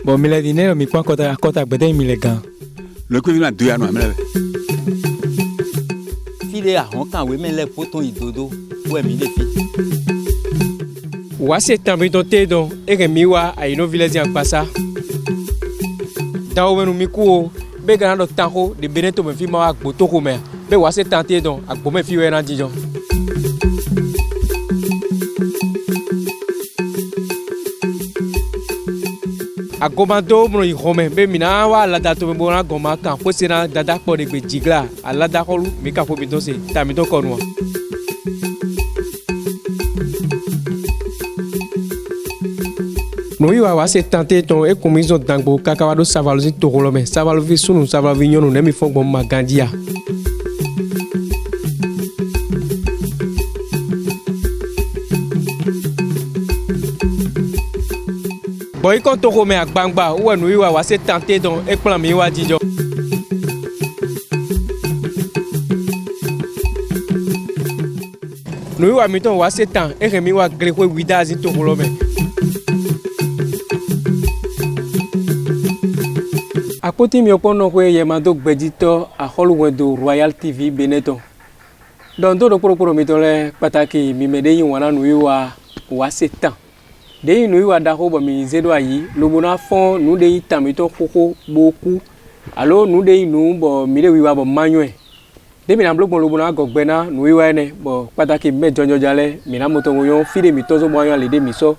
Bon, mais le dinero, mi kwa kota gbede mi le gan. Le coup vient 2 ans amele. File a hon kan we men le poton idodo we mi le fi. Wa se tambi don te don e ke mi wa ai no village en passa. Dawo menu mi ku be gan do tanko de beneto me fi ma agbo to ko me. Be wa se tante don agbo me fi we na dijon. Agomando mono ihome be mina wa lada to me bona goma kan ko se na dada po de gbe jigla alada ko lu mi ka fo mi to se ta mi to ko nu. Nous y se tenter ton et comme ils ont dango kakawado savalozi torolome savalovi sunu savalovignon ne mi font bon magandia. Boy quand torome agbangba ou nous y se tenter ton et plan mi wa dijo. Nous y miton wa se temps et remi wa greko widazi torolome. Akoti mi opono kwe yemado gbedito a Hollywood Royal TV Beneton. Don do pro mi tole pataki mi mede yin wana nu yiwa wa setan. De yin nu yiwa da ho bo mi zedo ayi lo bona fon nu de itami to koko boku. Alo nu de yin bo mi de wiwa bo manwe. De mi na blog lo bona gogbena nu yiwa ene bo pataki me jonjo jale mi na moto yo fide mi tozo bo yo le de mi so.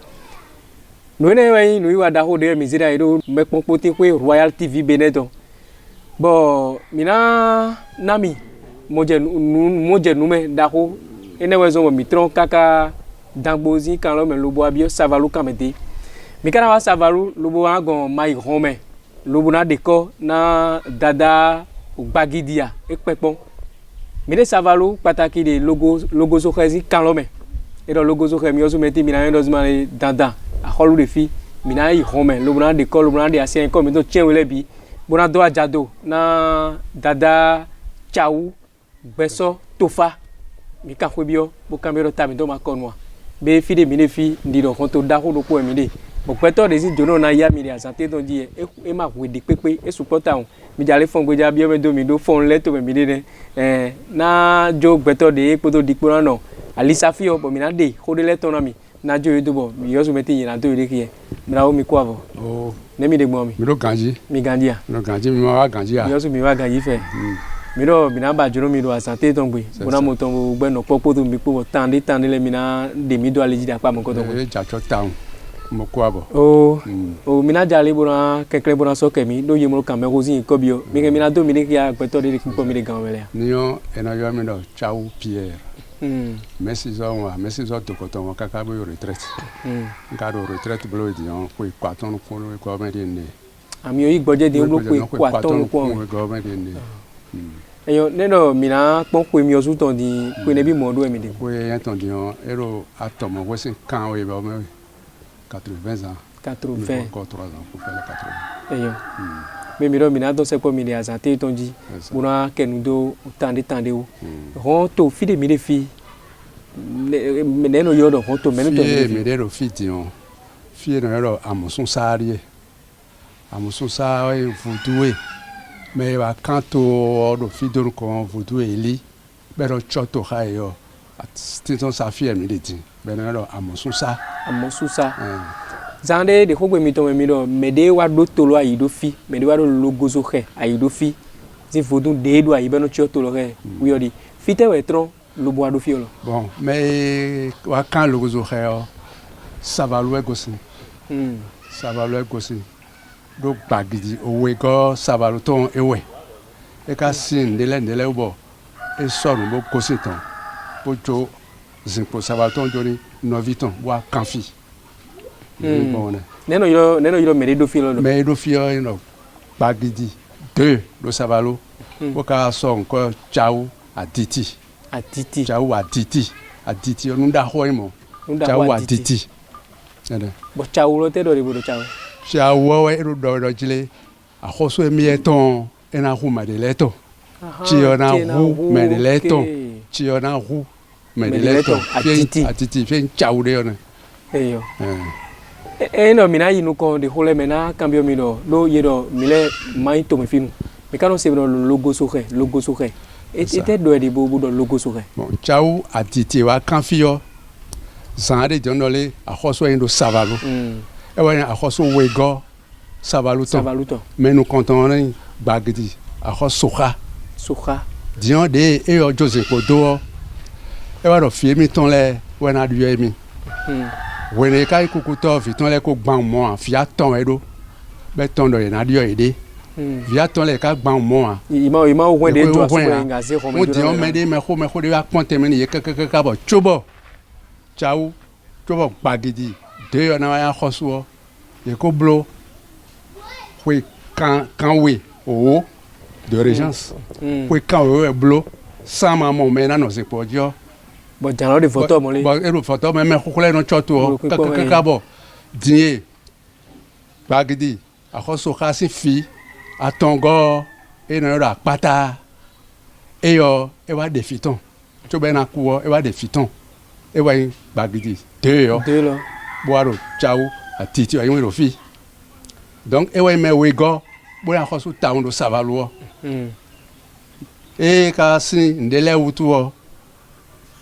Nous nous avons des misères et nous avons Royal TV Beneton. Bon, mina nami moje nume dako ene wezo mitron kaka dangbozi kan lo me lobo abio savalu kamete. Mikana wa savalu lobo agon mai home. Lobo na deko na dada baggidia ekpepon. Mine savalu pataki de logo so khezi kan lo me. Et dans logo so khemi oso meti mina ndozma dada. A holu de fi mina yi home lo bona de ko lo bona de asien ko mi to chen wele bi bona do ajado na dada chawu beso tofa mi ka kwe bio bo kamero ta mi do ma konwa be fi de mi ne fi ndi do kon to da ho do ko mi de bo peto de si jono na ya mi de asante don di e ma we de pepe e supporta on mi jale fon gbeja bio me do mi do fon le to mi de na jo beto de ko to di ko no alisa fi o bo mi na de ho de le to na mi na jo yutubo mi yosu meti yina to ire kiye mira o mi kwavo Oh ne mi de gbo mi ro ganji mi gandia mi wa ganji a mi yosu mi wa ganji fe mi ro bi na ba joro mi do asante ton gbe bona mo ton gbe no popo to mi po tande le mi na de mi do aleji da pa mo ko to e ja cho town mo kwavo o mi na jale bona kekle bona so kemi do yemo kan me ko zin ko bio mi ke mi na do mi de ki a gbeto de ki po mi de gan wele ni yo ena yo mi do chau Pierre. Merci ça to koton kaka bo retraite. Ngado retraite blo di on ko kwaton ko ko me de ne. Ami oyi gboje de blo ko kwaton ko ko me de ne. Eyo neno mina pon ko mi osu ton di ko ne bi mo do mi de. Ko yan ton di on ero atomo wo sin kan o e ba me 80 ans. 80 encore 3 ans pour faire les 80. Eyo. Mais miro mina do se ko mi de azante ton di. Buna kenudo tande o. Ron to fi de mi de fi. Meneno yodo ron to meneno to mi de ro fi ti on. Fi no ro amosun sarie. Amosun sa e futuwe. Mais va kanto do fi do ko futuwe eli. Bero choto ha yo. Tinton sa fi mi de ti. Benero amosun sa. Amosun sa. Zande de ko gbe mi to mi do mede wa do tolo ayi do fi mede wa do logo zo he ayi do fi ti vodun de do ayi beno choto lo he wi odi fi te we tron lo bo do fi lo bon mais wa kan logo zo he o ça va lo gosi ça va lo gosi do bagidi owe go ça va lo ton ewe e ka sin de le bo e so no bo gosi ton bo jo zinpo ça va ton joni noviton wa kan fi. Neno yiro mede do filo me do fio no bagidi 2 lo savalo o ka so nko chau atiti chau atiti o nunda hoimo chau atiti bo chau lo te do ri bo chau wo ro do jile a hoso mi eton ena huma de leto chi ona hu me de leto chi ona hu me de leto atiti fe chau de ona eyo no mina yinu ko de hole mena cambio mino lo yedo mile mai to me finu me kano se no logo soke était do de bobu do logo soke bon chau atiti wa kanfio zande jonole a khoso endo savalo e wa a khoso wego savaluto mais nous comptons bagdi a khoso soka dion de e o jose ko do e wa do fi mi ton le wena du yemi wene kai kukuto fi ton le ko gban mo fi aton edo be ton do na dio ede via ton le ka gban mo ima o de do aso nga se ko mo dion me de me ko de wa ponte me ni ka bo chobo chau chobo bagdi de yo na wa khoso e ko blo we kan we o de régence we kan we blo sama mo me na no se podio bo jalo de photo mo le bo e ro photo me ko le no choto ka bo die bagdi a khoso ka si fi atongo e no ra pata e yo e wa de fiton to be na ku e wa de fiton e wa bagdi de yo boaro chau atiti ayo ro fi donc e wa me we go bo ya khoso ta ndo savalo e ka si ndele wutu o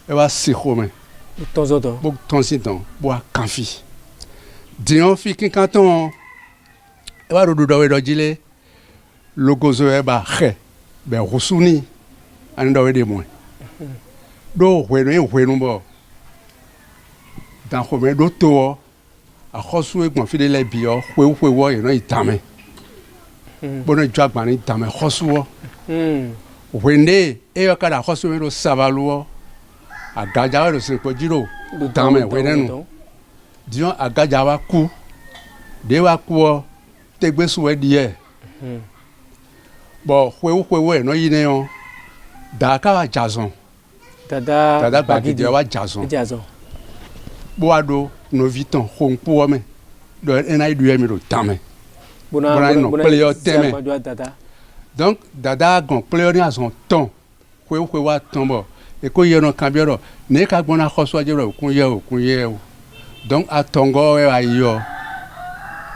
e wa si khome de temps en temps bo ton si ton bo kanfi dion fi kin kanton e wa do we do jile logo zo e ba khe be rusuni an do we de mo do hwenu bo dan khome do to a khosu egbon fi de le bi o hwewo yen itame bono jagba ni itame khosu o wende e yo kada khosu ro savalu agaja ro se ko jiro itame wenenu dion agaja wa ku de wa ku o tegbesu we die bo hwewo yen yine o da ka wa jazon dada bagidi wa jazon boado no viton khonpo me do enai du yemi do tame bona no player teme donc dada gon player ni azon ton kwe wa tombo e ko yeno kambioro ne ka gbona khoso ajero kun ye o donc atongo e ayo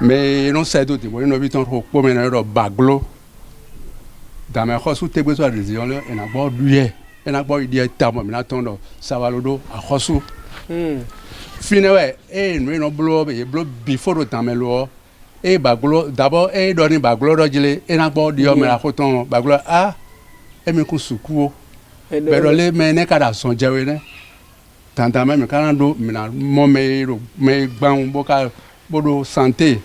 mais non c'est do mo no viton khonpo me na do baglo da me khoso tegbe so adésion le en agbo duye en agbo idie tamo me na tondo savalodo a khoso finewe nous no blo be blo before tamelo e baglo d'abord e doni baglo do jile e na gbo di o me la foton baglo e mi ku suku o be do le me ne kada son jewe ne tanta me kana do me na mo me ro me gban bodo santé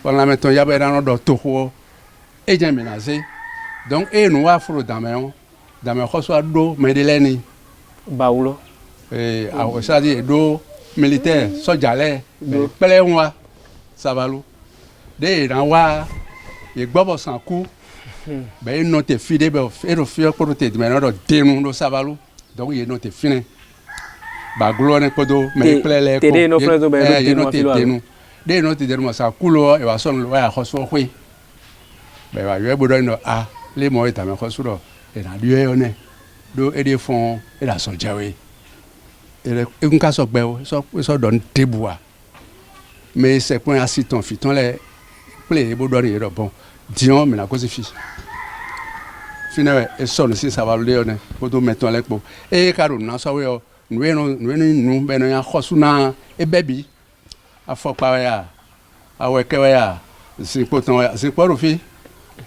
wala meton ya be na do to ho e je me na ze donc e no wa fro damé khoso do me de leni bawlo a o sa di do militaire sojalé pele wa savalo de ran wa e gbobo san ku be no te fide be e ro fi ko te me no denu no savalo donc ye no te fine ba glo ne kodo me plele ko te no fredo be no te denu de no te denu sa kulo e wa son lo ya khoso hwe be wa ye bodo no le mo eta me khoso do e na die yo ne do e de fon e la sojawe et un cas so donne teboa mais c'est point assis ton fiton les play bo donne yo bon dion me na cause fi finalement et son si ça va le ne ko do meton le po e karo na so we nu be no ya khosuna e bebi afokpa ya aweke ya si poton ya si po fi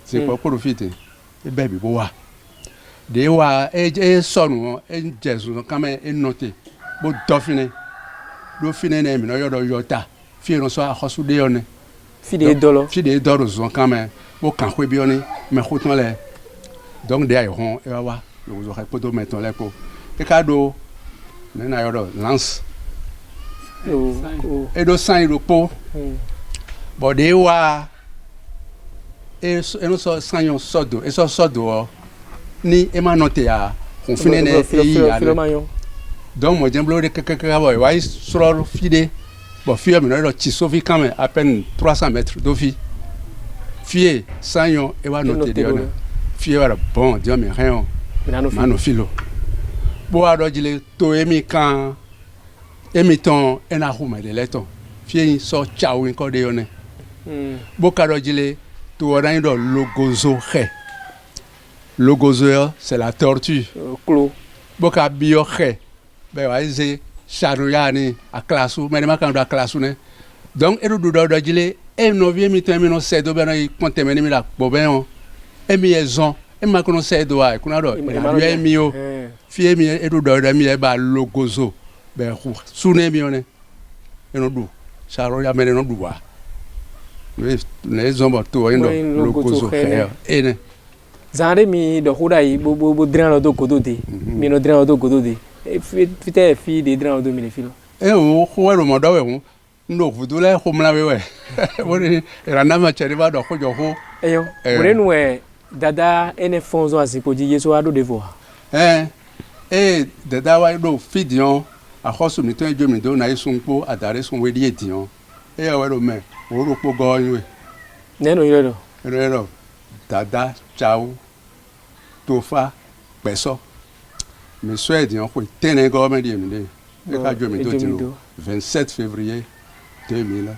si po profite e bebi bo wa de wa e sonu e jesu kama e note bo dofine do fine ne mi no yodo yota fi no so akhosu de yone fi de dolo zo kama bo kan khwe bi oni me khoton le donc de ay hon e wa lo zo khay poto meton le ko e ka do ne na yodo lance e do san iro po bo de wa e no so san yon sodo e so sodo ni e ma note ya on fine ne e yi donc moi j'aime le kaka boy wai sur fide bon fille me no ti sofi quand même à peine 300 mètres d'ofi fille sanyo e wa noter de on fille wa bon dieu me rien mano filo bo ado jile to emi kan émiton en a roumé de l'éton fien so ciao in code yone bokado jile to ran do logozo he logozo c'est la tortue clos boka bio he be wa ze charuyani a classe mais ma kan do a classe ne donc e do jile e no vie miton mi no sedo be no konte me mi la boben e mi ezon e ma kono sedo a kuna do e mi o fie mi e do mi e ba logozo be sune mi one e no do charuya me no do wa les hommes to indo logozo ene zande mi do hudai bo dran do godode mi no dran do godode fite fi de dran do mi le filo o ho ro mo do we ndo vudule ho mla we woni rana ma cheriba do ho jo ho eyo burenu e dada ene fonzo asipo ji yeso ado devo dada wa do fidion a hosu mi to ejo mi do na isunpo adare sun we di edion we ro me o ro po go yin we neno iro dada chao tofa peso me souhaite on ko tene go me di mi de e ka jo mi do tino 27 février 2021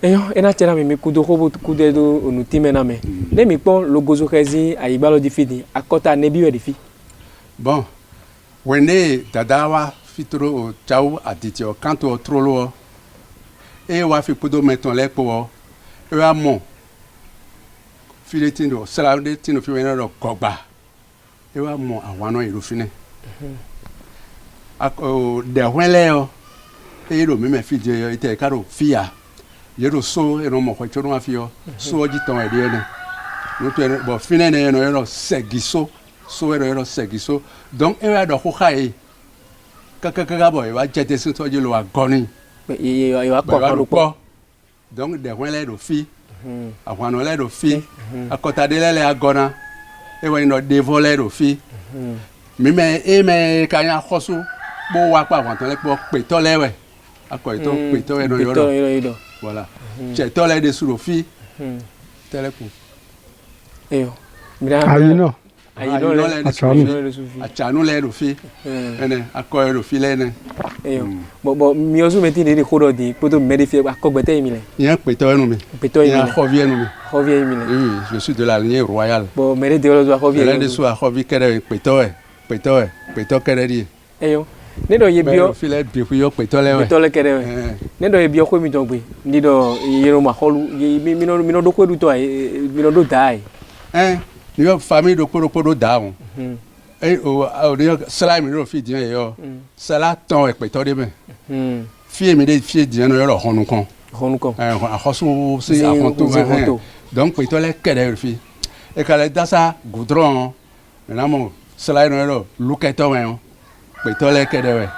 eyo ena tena mi kudo hobo kudo do onu timena me ne mi pon logozo kezi ayibalo di fidi akota ne biwe di fi bon wene dada wa fitro chao aditio kanto trolo e wa fi kudo meton le po e wa mo filetino salade tino fi wena ro gogba e wa mo àwọn no irufine de wele o e ro mi me fi je ite karo fia yero so e no mo ko choro ma fi o so ji ton e de ne no to bo fine ne no yero segiso so yero segiso donc e wa do ko khai kaka boy wa jete so to je lo wa goni e wa ko donc de wele do fi àwọn no le do fi akota de le agona e wa no de voler do fi mi me ka yan khosu bo wa pa àwọn to le po pe to lewe ako ito pe to e no yoro voilà che to le de suro fi teleku eyo mira ayino le sufi achanu le do fi ene ako e do fi le ne eyo bo mi osu meti de kodo di poto me de fi akogbete mi le yan pe to enu mi yan hovie enu mi hovie mi le oui je suis de la lignée royale bo me de lo hovie le de so hovie kere pe to kere di eyo nedo ye bio file bi fu yo pe to le kere nedo ye bio ko mi jongbe nido yero ma holu mi no do ko du to mi no do dai ni yo famille do ko down o ni sala mi ro fi dian yo sala ton e pe to de me fi mi de fi dian no yo honu kan a hosu si a honto donc pe to le kere fi e ka le dasa goudron na mo sala no yo luketo wen pe to le kere we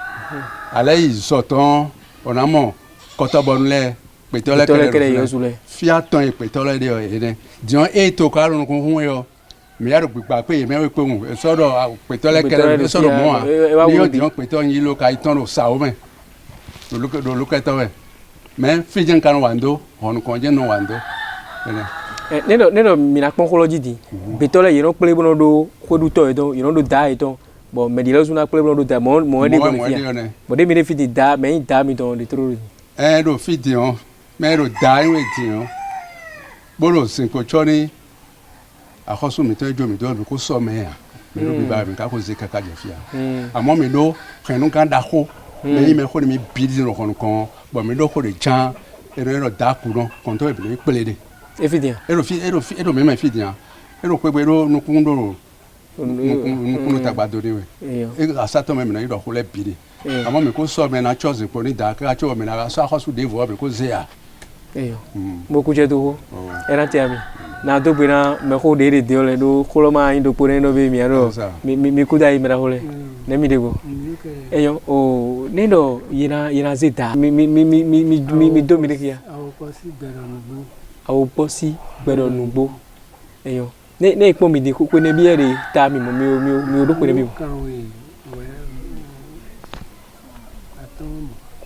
ale isoton onamo kotobonle pe to le kere yo sule fi aton e pe to le de o ene dion e to ka ro kun hun yo mi aro gba pe me we pe hun e so do pe to le kere so do mo a ni o dion pe to yin lo ka iton ro sa o me do luketo we me fi jen kan wando honu kon je no wando ene nedo mina konkoloji di pe to le yero ple bono do kodu to e do yero do da e to bon mais dis là sur la problème de mo de bon de mi fi di da mais da mi don de trop do fi di on mais do da we di on bolo sin ko choni akoso mi to ejo mi do ko so me ya mi do bi ba mi ka ko ze kaka je fia amo mi do kenu kan da ko mais mi ko mi bi di ro kon kon bon mi do ko de chan e ro da ku no kon to e bi pele de e fi di e do mi fi di an e ro pe ro nu kun do nukuno tagbado ni we e asato me na ido ko le biri amo me ko so me na chose po ni da ka cho me na so akosu de vo me ko ze ya eyo mo ku je do era ti ami na do gbe na me ko de le do ko lo ma indo po no be mi aro mi ku dai me ra hole ne mi de go eyo o ni do yina zeta mi do mi de kia awo posi gbero nugbo eyo ne ipo mi di ko ne bi ere ta mi mo mi o do ko ne bi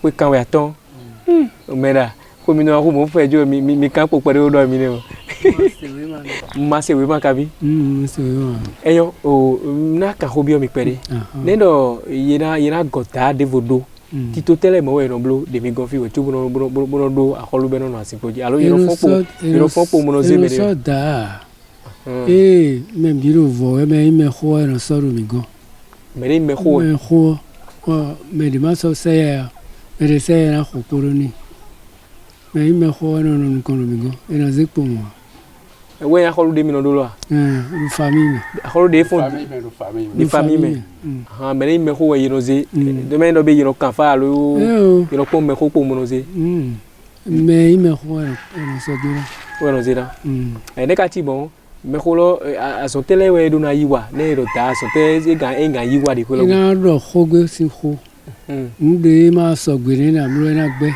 ko kan we aton o mera ko mi no ko mo fe jo mi kan po pere o do mi ne o Mase we makabi. Mase we. Eyo o na ka hobio mi pere. Nendo yena gota de vodo. Tito tele mo we no blo de mi gonfi we tubu no blo do akolu be no asipoji. Alo yero fopo mo no zeme de. So da. Me biro vo me me ho no so ru mi go. Me me ho. Me ho. Me di ma so se me de se na ho poro ni. Me me ho no ko mi go. Ena zekpo mo. We ya akolu de mi no do lo. Famille. Akolu de fo. Famille. Ha me me ho we yino ze. De me no be yino kan fa lo. Yino ko me ho po mo no ze. Me me ho no so do. We no ze da. Ne ka ti bon. Me kholo asotele we do na yiwa ne ro ta asote enga yiwa di kholo na ro khogwe si kho nde ma so gbe na mlo na gbe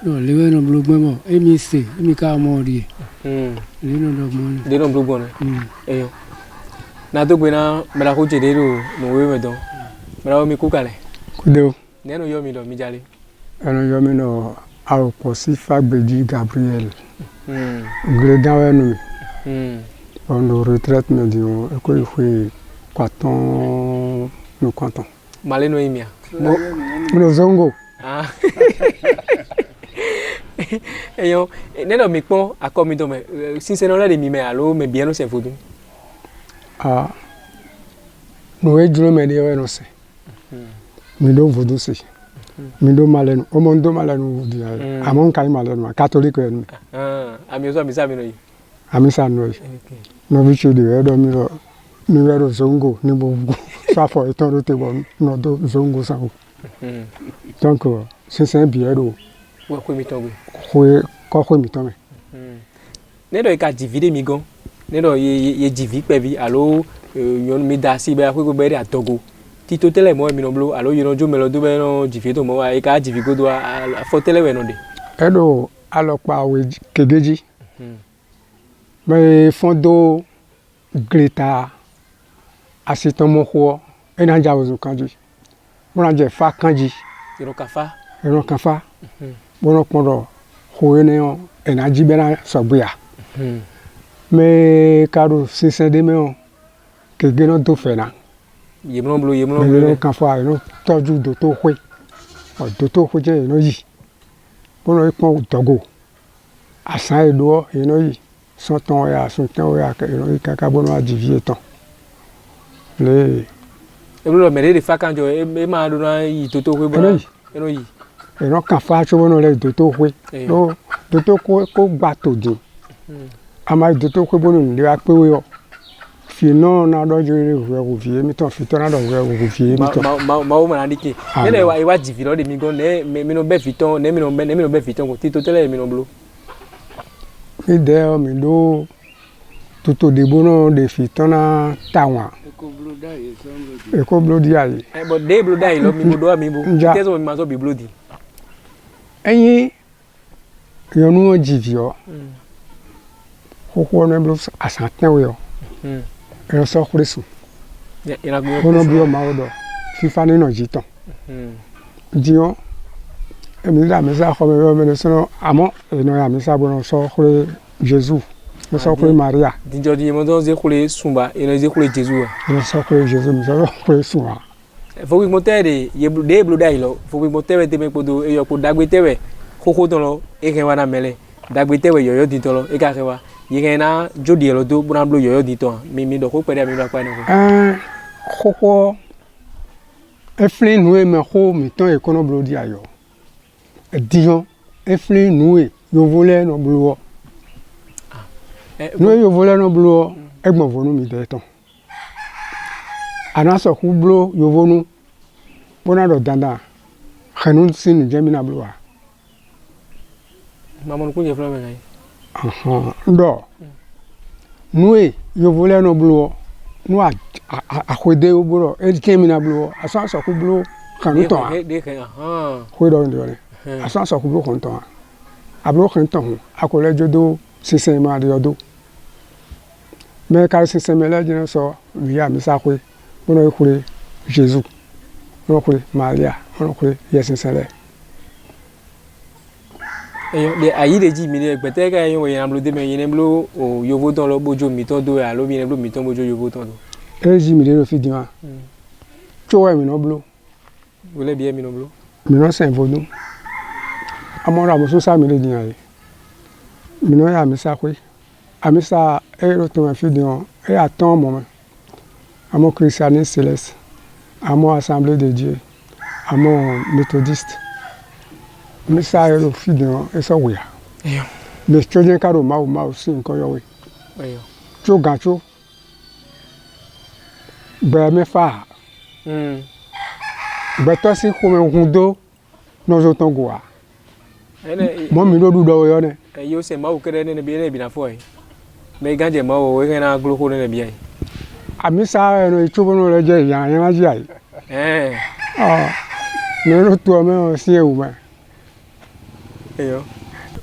no lewe no blo gbe mo emi se emi ka mo ri le no do mo de no blo gbo na eyo na do gbe na mera ko jede ro mo we me don mera o mi ku kale kudo ne no yo mi do mi jale eno yo mi no aropo si Fagbeji Gabriel gredan we no on le retraite me dit ko il kwaton no kwaton male no imia mo zongo eyo ne do mi pon akomi do me sincèrement de mi me alo me bien no se fodu no e duro me de we no se mi do vodu se mi do malenu o mo do malenu di amon kai malenu catholique en ami so mi sa mi no yi amisa no no bi chudi we do mi ro zongo ni bo sa fo eton ro te bo no do zongo sa o donc c'est bien ro we ko mi ton ko mi ton ne do ka divide mi gon ne do ye divi pe bi alo yon mi da si be ko be ri atogo tito tele mo mi no blo alo yon jo me lo do be no divi to mo wa e ka divi go do fo tele we no de edo alopa we kegeji mais fondo greta asitan mo ho ena jawo kanji mo na je fa kanji ero kafa bono pondo ho ene ena jibera sobuya mais karo sisen de me kege no do fe na ye mo blo kan fa no toju do to hwe o do to hwe je no yi bono ipon dogo asan edo eno yi sonton ya eno yi kaka bono adivie ton le e blo me de fa kanjo e ma do na yi to hwe bono eno yi eno kan fa cho bono le do to hwe no do to ko gba to din ama do to hwe bono le wa pe we o fi no na do je re wo vie mi ton fi to na do wo vie mi ton ma o ma ndiki ne wa divi lo de mi gon ne mi no be fi ton ne mi no be fi ton ko ti to tele mi no blo mi de mi do tuto de bono de fi ton na tawa e ko blo di aye but de blo dai lo mi bo do mi bo tezo mi ma so bi blo di eyin yonu o jivio ko no blo asanten we o ero so kurisu ina go bono blo ma odo fifa ni no jitan dion emi da mi sa ko me so amo eno ya mi sa bono so kure Jesus mo so kure Maria dinjo di mo do ze kure sumba eno ze kure Jesus eno so kure Jesus mi so kure sumba fo wi mo tere ye de blo dai lo fo wi mo tere te me podo e yo ko dagbe tewe koko don lo e ke wana mele dagbe tewe yo di to lo e ka ke wa ye na jodi lo do bran blo yo di to mi do ko pere mi do pa ni ko koko eflin we me ko mi ton e kono blo di ayo dion eflin nuwe yo vole no blo nuwe yo vole no blo egbon vonu mi de ton ana so ku blo yo vonu bona do danda khanun sin jemina blo wa mamon ku je flo me ngai ndo nuwe yo vole no blo nu a khode o bro e jemina blo asa so ku blo khanu ton de ke ko do ndo ne asa so ku blo khon ton a blo khon ton akole jodo sisen ma de yodo me ka sisen me la jina so wiya mi sa ko bono kure Jesus bono kure Maria bono kure yesin sele de ayi de ji mi de gbete ka yin wo yin amlo de me yin blo o yovo ton lo bojo mi ton do ya lo bi blo mi ton bojo yovo ton do e ji mi de lo fi di ma cho wa mi no blo wo le bi mi no blo mi no sen vodu amora bo so sa mi de di ya mi no ya mi sa kwe amisa e ro to ma fi di on e aton mo à mon christianisme céleste, à mon assemblée de Dieu, à mon méthodiste. Mais ça est le fil de et ça oui. Mais tu viens car au ma aussi encore oui. Tu gacho. Ben me fa. Ben toi si comme un rondo nous autant goa. Moi mi do do yo ne. Yo se ma o kere ne bi na fo e. Me ganje ma o we na glo ko ne bi ai. Amisa no ichubo no leje yan aji ai. Ne ro tu ame si e uma. Eyo.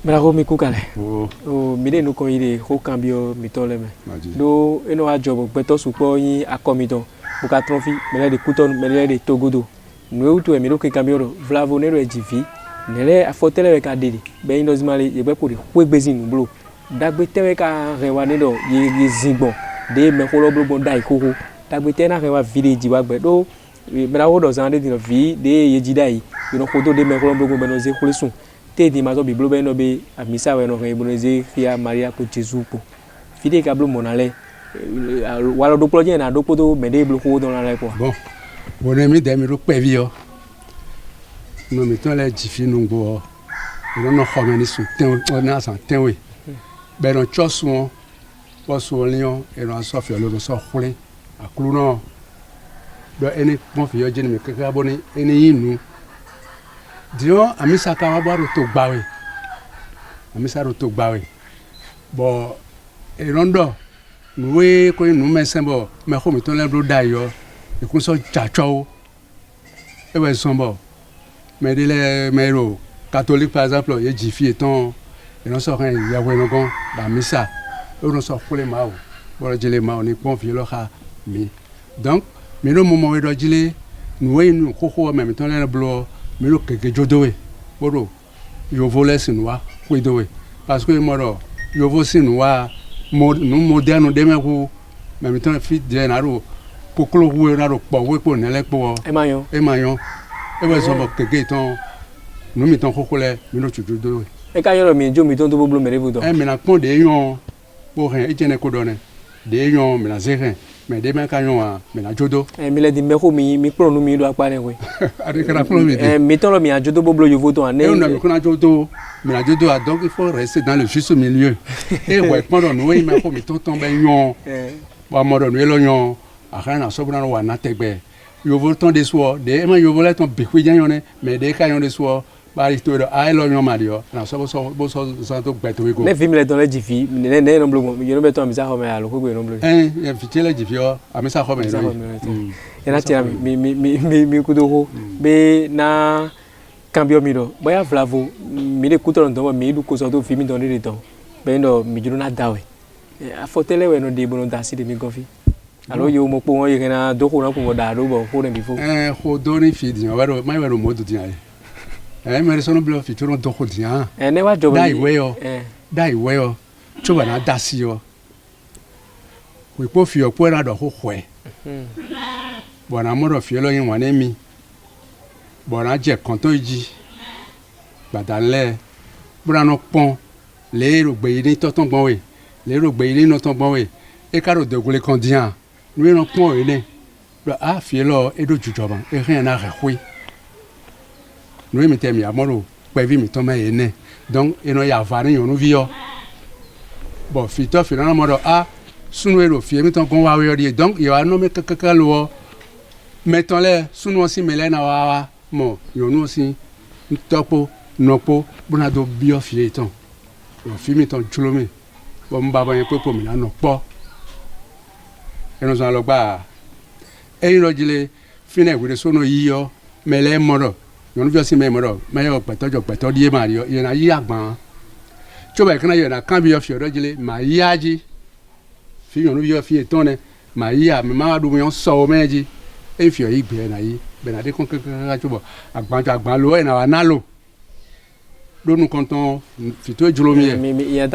Bravo mi kukale. O mi de no kon ire ko cambio mi to le me. Do eno a job gbeto supo yin akomito. Buka trophy me le de kuton me le de togodo. No tu e mi ro ke cambio ro vlavo ne ro ejivi. Ne le afotele we ka dede. Be ino zimale ye gbe ko de ku egbezin blo. Dagbe tewe ka rewa ne do ye zingbon. De me ko lo blo dai koko tagbete na rewa village wa gbe do me na wo do zan de no vi de ye jidai you no ko do de me ko lo blo be no ze ko sun te di ma so bi blo be no be amisa we no re bo no ze fia maria ko jesus po fide ka blo monale wa lo do plo je na do poto me de blo ko do na le po bon bon mi de mi ro pe vi o no mi to le jifi nu gbo o no ko me ni sun ten o na san ten we be no chosun Posso Lyon et on s'en fait le sort roulé à Clounon. De any bon fille, je ne me crée abonné, any nous. Disons, à Missa Kamabar au Togbawe. À Missa au Togbawe. Bon, et Rondo, nous, quand nous mettons, mais comme on l'a bloqué d'ailleurs, et qu'on soit tchao, et bien, sont bon. Mais les méros catholiques, par exemple, il y a des filles étant, et non, ça, il y a un grand, dans Missa. On sort pour les maos. Voilà, j'ai les maos, on est confiés là. Donc, mais le moment où il doit dire, nous, nous, coco, même temps, les blancs, mais le que je dois. Voilà, je volais ce noir, oui, dois. Parce que moi, je vois ce noir, nous, modernes, des mecs, même temps, fit de Naro, pour que l'on ait un pour pour ne pour. Et maillon. Et voilà, nous mettons coco, mais nous, tu dois. Et quand il y a mi ton blo me revudo. Mais la pont de yon. Pour rien, il ne connaît des gens, mais la zérin, mais des mecs à yon, mais la jodo. Mais les dimero mi pro no mi do akpane we. Avec la première. Mais ton mi a jodo boblo yo voto en. Et on a qu'on a jodo, mais la jodo a donc il faut rester dans le juste milieu. Et ouais, pendant nous, il m'a promis ton tombe yon. Bon, moi donne le yon, à rien à sobran ou à nategbe. Yo vol ton des soirs, des moi yo volait ton biquet yon, mais des caillons des soirs. Bari to ai lo yon mario na so to gbeto we go ne film le don le jifi ne no blo yo no beto amisa ho me alo ko no blo ya fitele jifi o amisa ho me no na tira mi kudo ho be na cambio mi do boya flavo mi le kuto ndo mi du ko so to film don re ton be no mi juru na dawe afotele we no de bono dasi de mi gofi alo yo mo po won ye na do ko na ko da do bo ko re bifo ho do ni fi di wa do mai wa do mo do di ai mais sono blo fi toro do khodia ne wa job dai we chuba na dasi yo we po fi opo na do khokhwe bona mo do fi lo yin wan emi bona je konto ji badale bura no pon le ro gbe ni to ton bon we le ro gbe ni no ton bon we e ka ro de gole kondian ni no pon ele a fi lo e do jujoba e rien na rekhwe nous mettons mi amoro pevi mi toma ene donc eno ya vani yo nu vio bon fito finalement moro a sunu ero fi mi ton kon wa we odi donc yo ano me kaka lo mettons les sunu aussi melena wa mo yo nu aussi topo nopo buna do bio fi ton yo fi mi ton chulomi bon baba yen popo mi na no po eno zan lo gba e yin lo jile fine we sunu yiyo mele moro yon vi aussi même ro mais yo peto die mario ye na yi agban cho ba kana yo na kan bi yo fi ro jile ma yi aji fi yon vi yo fi etone ma yi a me ma du yon so meji e fi yo igbe na yi be na de kon ka cho bo agban lo e na wa na lo nous comptons fito jolomi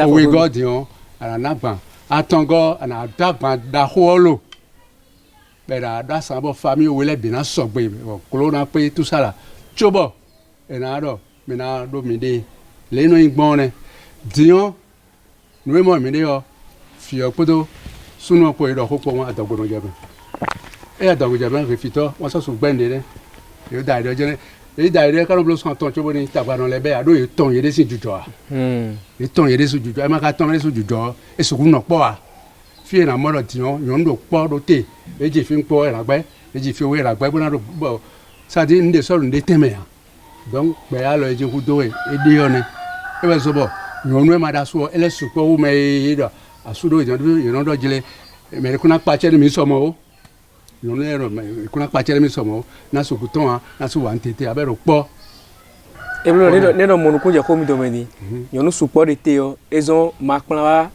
oui godion ala nagban atongo ana dagban da holo bera da sabo famille où les bina sogbe kolona pe tout ça là chobo enado mena do mide le no igbon dion nous mo mide yo fi opodo sunu po ido ko won adogbono jebe e adogbo jebe refito won so gbende ne yo da ido jene e da ido kan blo so ton chobo ni tagba no lebe ado e ton yede si jujo e ton yede si jujo e ma ka ton le si jujo e so no po a fi na mo lo dion yon do po do te e je fi npo e la gbe e je fi we la gbe bona do bo sa di nde so nde teme ya donc be ya lo e je ku do e di yo ne e be so bo yon we ma da so ele su ko u me do asudo yon do jile me kuna pa che mi so mo yon le ro me kuna pa che mi so mo na so ku ton na so wan tete abero po e blo ne do mo ku je ko mi do me ni yon su po de te yo ezon ma plan wa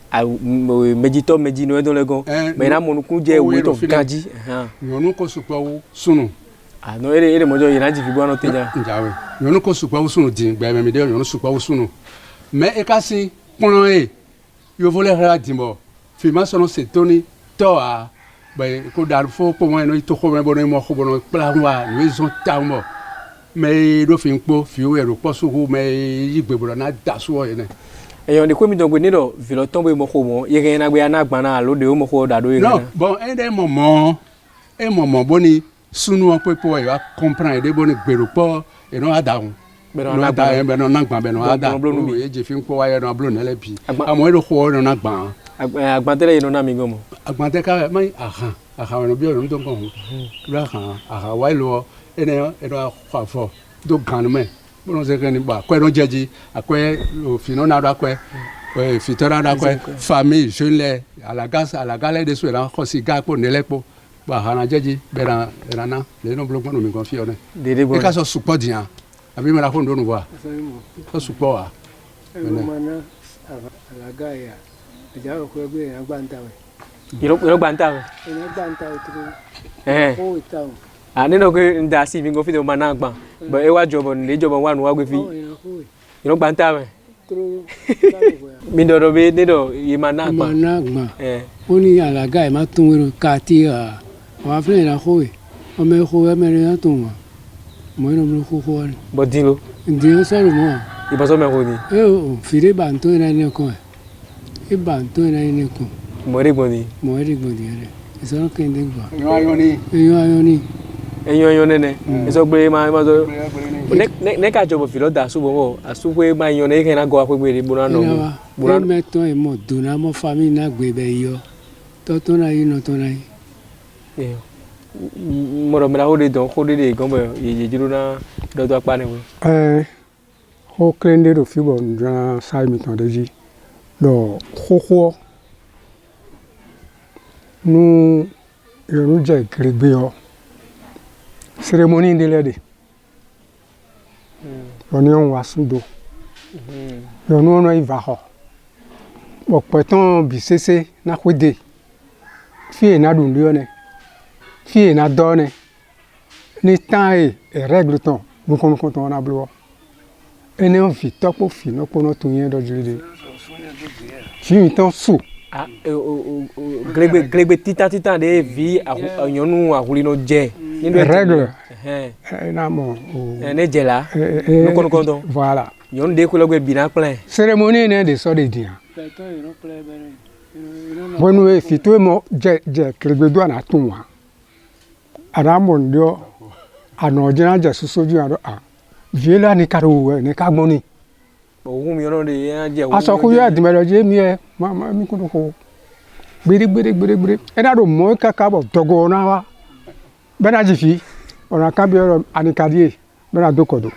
medito medino do le gon me na mo ku je we to gaji yon ko su po sunu ah no ere mo jo yana ji fi gbo no te ja njawe yon ko su po sunu din gbe me de yon su po sunu mais e ka si pono e yo voulais rien dire fima sono setoni to a ba ko dar fo ko mo no to ko me bono mo ko bono plan wa we zon tamo mais do fin po fi o ero po su me yigbe bono na da so ye ne e yon de ko mi don gbe ni do vilo tombo mo ko mo ye ken na gbe na gban na lo de o mo ko da do ye non bon e de moment boni sunu on peut pour ya comprendre de boni gbero po e no adahun beno na gba beno na gba beno ada e je fi npo wa ye no blo na le bi amo e do ko no na gba agban tele no na mi gomo agban te ka mai aha no bi o no don ko ra kan aha wa lo ene e do kwa fo do gan me bono se kan ni ba ko no jeji akwe o fi no na do akwe o fi to na do akwe famille je le à la gale de so la ko si ga po ne le po ba ha na jeji be na na le no blo no mi confie one e ka so support dia abi me la ko ndo no wa so support wa mana alaga ya ja ko gbe agbanta we iro gbanta we ko itaun ani no ko nda si mi go fi do mana gban but e wa jobo le jobo wa nu wa gbe fi iro gbanta we mi do do be ne do yi mana gban oni alaga e ma tun wero ka ti a wa fle na ko we o me ko e me re tun wa mo no blo ko ko ni bodilo ndi so ro mo iboso me ko ni o fire banto na ni ko e banto na ni ko mo re gbon ni re so ken de gba eyo nene eso gbe ma so ne ka jobo filo da su bo asu pe ma yon ne ken na go apegbe ri buna no buna me to e mo dona mo family na gbe be yo to na yi no to na yi mo ro mera ho de don ho de gon bo ye jiru na do to pa ne we ho klende ro fi bo ndra sai mi ton de ji do ho nu yo je grebe yo cérémonie de l'aide on on wa sundo yo no iva ho bo peton bisese na kwede fi na dun lione fi na donne ni temps et règle ton nous comptons on a blo ene on fi topo fi no pono to yen do jide fi ton sou grebe tita de vi yonu ahuli no je ni do règle na mo ne je la no kono kondo voilà yon de ko logbe bina plein cérémonie ne de so de dia bonu e fito mo je grebe do na tunwa ara mo ndio ano jina je susoju aro viela ni karo ne ka gboni ohun mi ono de je aso ku yo adimelo je mi e mama mi ko gbere e da do mo kaka bo dogo na wa bena jifi ona cambio anikadie bena dokodo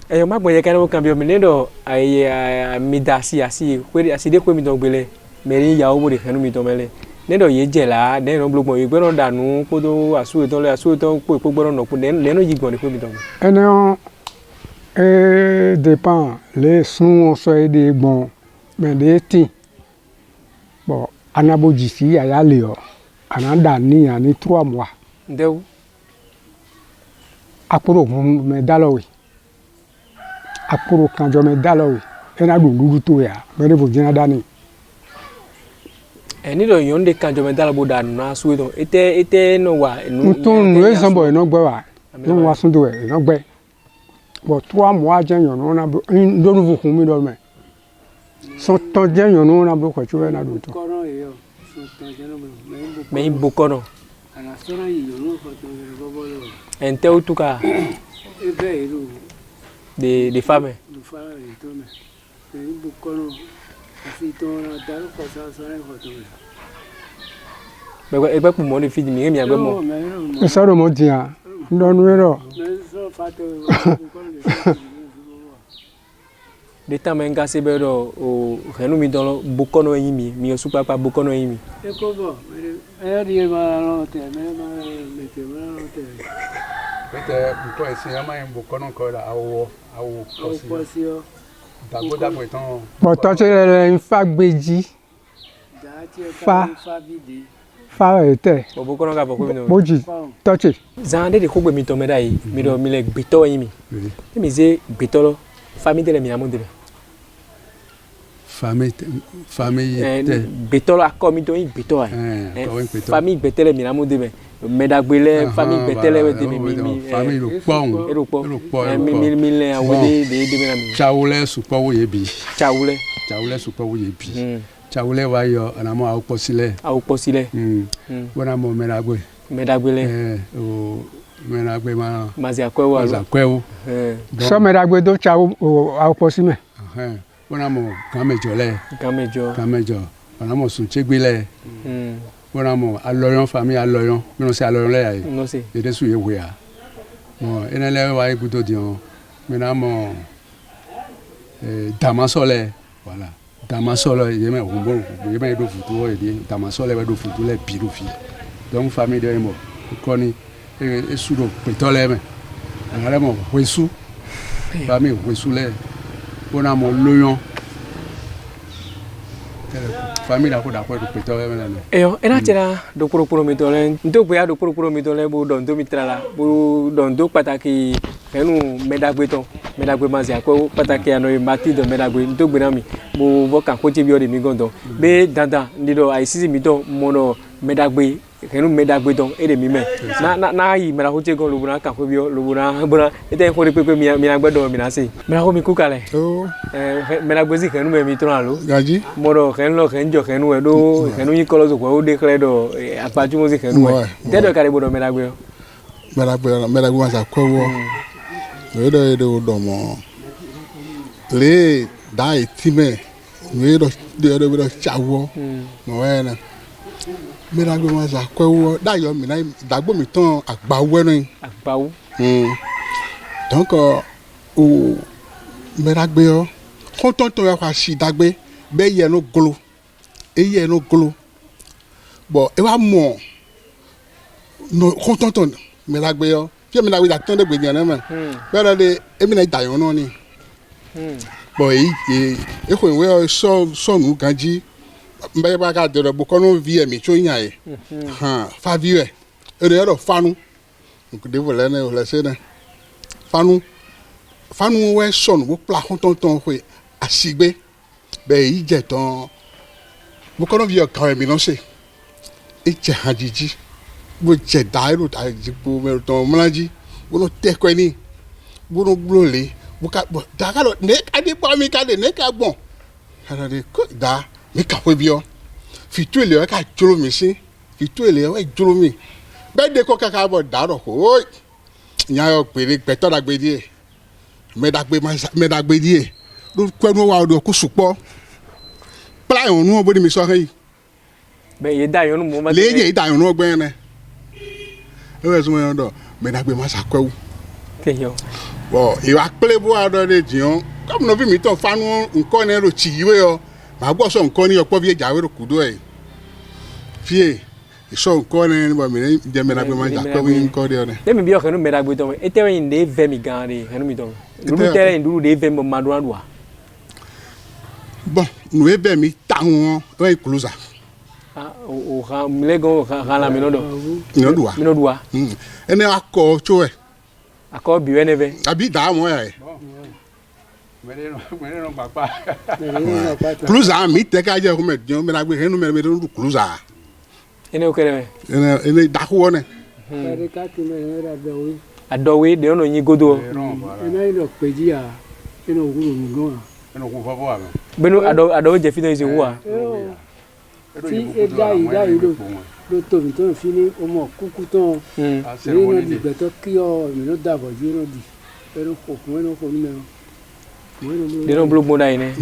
e ma gbon ye kan o cambio mi nedo aye mi dasi asi kweri asi de ko mi don gbele meri ya obo de kanu mi don mele nedo ye je la de no blogbon ye gbero danu ko do asu ton po gboro no ko le no yigbon de ko mi don ene dépend les sons so de bon mais de ti bon anabo jifi aya le o ananda ni ani 3 mois ndeu aporo me dalowe akoro kanjɔ mɛ da la o ena do nuɖuɖu to ya mɛ ne vo dzina da ne. Ni do yon de kanjɔ mɛ da la bo da na suwe to ete no wa ntun nu ezan bɔ eno gbɛ wa ne wa sun do eno gbɛ bon 3 mois dze nyɔnu na do nu vo kun mi do mɛ sɔtɔ dze nyɔnu na do kɔtsi wɛ na do to. mɛ ibo kɔnɔ ente o tu ka de fame egbe kpumɔ ne fi di mi emi agbe mɔ. Esa do mo dia ndɔnu yɛ dɔ. de temps mɛ nka se bɛ dɔ o hɛnu mi dɔn lɔ bokɔnɔ yi mi yɛ sukpakpa bokɔnɔ yi mi. Peut-être pourquoi c'est un moyen beaucoup encore là au possible. D'abord étant. Bon, toi tu es une fa gbeji. Fa était. Bon bokɔnɔ ka bɔ ko mi nɔ. Boji. Toi tu. Zan de ko gbe mi tɔn mɛ da yi mi dɔ mi lɛ gbetɔ yi mi. E mi se gbetɔ lɔ famille de lɛ mi amu de lɛ. Famille était. Gbetɔ lɔ akɔ mi tɔn yi gbetɔ yi. Famille gbetɛ lɛ mi amu de mɛ. Mɛdagbe lɛ famille gbetɛ lɛ wɛ de mi. Famille le kpɔn. E do kpɔ. Mi lɛ awo de mi na mi. Tsawulɛ sukpɔ wo ye bi. Tsawulɛ sukpɔ wo ye bi. Tsawulɛ wa yɔ anamɔ awo kpɔsi lɛ. Awo kpɔsi lɛ. Wɔna mɔ mɛdagbe. Mɛdagbe lɛ. O mɛdagbe ma. Mazi akɔɛwo alo. Mazi akɔɛwo. Sɔ mɛdagbe do tsa awo kpɔsi mɛ. Wɔna mɔ gamɛdzɔ lɛ. Gamɛdzɔ. Wɔna mɔ suntsegbe lɛ. Wɔna mɔ alɔyɔn famille alɔyɔn minnu se alɔyɔn lɛ ya ye. Yede su ye wea. Bon ene lɛ wa ye gudo diɔn. Mina mɔ damasɔ lɛ. Voilà. Damasɔ lɛ yemɛ humbo yemɛ ye do futu wɔ ye di damasɔ lɛ bɛ do futu lɛ bi do fi. Donc famille de ye mɔ kɔni esu do petɔ lɛ mɛ. Anga lɛ mɔ wesu. Famille wesu lɛ. Wɔna mɔ lɔyɔn. Famille la ko da ko do petɔ lɛ mɛ. Eyo ena tɛra do kporo mi tɔ lɛ nto gbeya do kporo mi tɔ lɛ bo dɔn to mi tra la bo dɔn to pataki fɛnu mɛdagbe tɔ mɛdagbe ma zi akɔ pataki anɔ ye mati dɔ mɛdagbe nto gbena mi bo bɔ kan kotse bi yɔ de mi gɔn tɔ be dandan ndi dɔ ayi sisi mi tɔ mɔnɔ mɛdagbe fɛnu mɛdagbe tɔ e de mi mɛ n'a yi mɛdagbe kotse gɔn lobona kan ko bi yɔ lobona bona e tɛ ko de pepe mi na gbɛ dɔ mi na se mɛdagbe mi ku ka lɛ mɛdagbe si fɛnu mɛ mi tɔ alo mɔdɔ fɛnu lɔ fɛnu jɔ fɛnu wɛ do fɛnu yi kɔlɔ sɔgbɔ o de klɛ dɔ akpatsumo si fɛnu wɛ tɛ dɔ ka de bo dɔ mɛdagbe yɔ. Mɛdagbe ma sa kɔ wɔ o de o dɔn mɔ le da yi ti mɛ o ye dɔ tsa wɔ mɔ wɛ na mɛdagbe ma sa kɔ wɔ da yɔ mina dagbo mi tɔn agba wɛ nɔ yi. Agbawo. Donc o mɛdagbe yɔ kɔntɔntɔn yɛ kɔ asi dagbe bɛ yɛ no golo e yɛ no golo bɔn e b'a mɔ no kɔntɔntɔn mɛdagbe yɔ. Fiye mina wida tɔn de gbe diɲɛ ne ma bɛɛ de e mina da yɔn nɔ ni bɔn e ko wɛ sɔnu ganji n bɛ b'a ka dɔrɔ bokɔnɔ vi yɛ mi tso nya ye fa vi yɛ e de yɛrɛ fanu de wòle ne wòle se ne fanu wɛ sɔnu wo kpla kɔntɔntɔn ko asigbe bɛ yi dze tɔn bokɔnɔ vi yɛ kan yɛ mi nɔ se e dze hã dzidzi. Bo dze da ero ta dzikpo mɛ tɔn mladzi bono tɛ kɔɛ ni bono blo le bo ka bɔ da ka dɔ ne ka di kpɔ mi ka de ne ka gbɔn kana de ko da mi ka ƒe biɔ fitu ele yɛ ka dzro mi si fitu ele yɛ dzro mi bɛ de kɔ kaka bɔ da dɔ ko o nya yɔ gbede gbɛtɔ da gbedi ye mɛ da gbedi ye do kɔnu wa do ko sukpɔ kpla yɔn nu bo de mi sɔ hɛ yi. Bɛ ye da yɔn nu mo ma. Le ye da yɔn nu gbɛn nɛ. Ewe sumo yon do mɛdagbe ma sa kɔɛwu. Bon ìwà kple bo aɖe ɖe dziɔ comme nɔvi mi tɔ fanu ŋkɔ ne ɖo tsi yiwe yɔ ma gbɔ sɔ ŋkɔ ni yɔ kpɔ vie dzawe ɖo kudo ye fie sɔ ŋkɔ ne bɔ mi ne dze mɛdagbe ma sa kɔɛwu ŋkɔ de yɔ ne. Ne mi bi yɔ xɛnu mɛdagbe tɔ mɛ ete wɛ yin de vɛ mi gan de xɛnu mi tɔ mɛ dudu tɛ yin dudu de vɛ mi ma do aɖua. Bon nu ye vɛ mi ta ŋɔ wɛ yi kuluza. O ha mile gan ha la mi nɔ dɔ. Mi nɔ dua. Ene akɔ tso yɛ. Akɔ bi wɛ ne vɛ. Abi da mɔ ya ye. Mene no papa. Cruza mi te ka je ko me jon me la gbe henu me do cruza. Ene o kere me. Ene da ko ne. Kare ka ti me era be o. Adowe de ono yin godo. Ena ilo peji a. Ena oguru mi gan. Eno ko fa bo ame. Benu ado je fi no ise wo a. Tí ẹja ìdá ló tóbi tó ń fi ní ọmọ kúkú tán èyí náà di ìgbẹ́tọ́ kí ọ ìmìíràn dàbọ̀ jí náà di ẹnu kòkun ẹnu kò ní mẹ́rin. De no blog mo dai ne.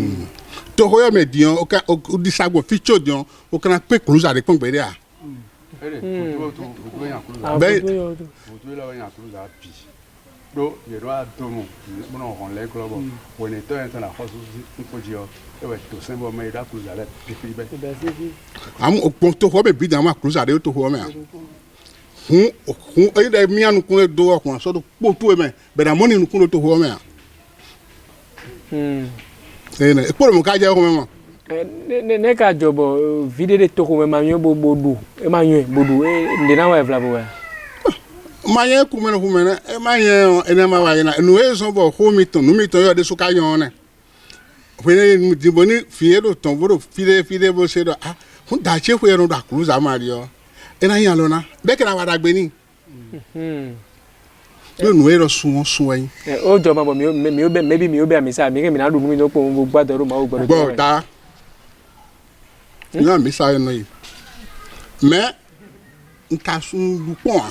To ho yo me dion o di sagbo ficho dion o kana pe cruza de pon gbe de a. Tu yan cruza. Be Tu la yan cruza pi. Do ye do a domo. Mo no hon le club. When it turns na hosu ko jio. E we to sembo me da cruza le pi be. Am o pon to ho me bi dan ma cruza de to ho me a. Hun e de mi anu kun do o kun so do po to me be da money nu kun to ho me a. Ne e po mo ka je ho me mo. Ne ka jobo video de to ko me ma yo bodu e ma yo bodu e de na wa vla bo wa. Manye kumene manye ene ma wa yana nu e so bo ho mi ton nu mi ton yo de so ka yon ne. Fene di boni fiero ton bo fide bo se do ah hun da che ho da cruza mario. Ena yan lo na be ke na wa da gbe ni. Yo nu e ro sun yin. O jo ma bo mi o be maybe mi o be ami sa mi ke mi na du mi no po mo gba do ma o gbo. Gbo da. Ni ami sa no yi. Me nta sun lu pon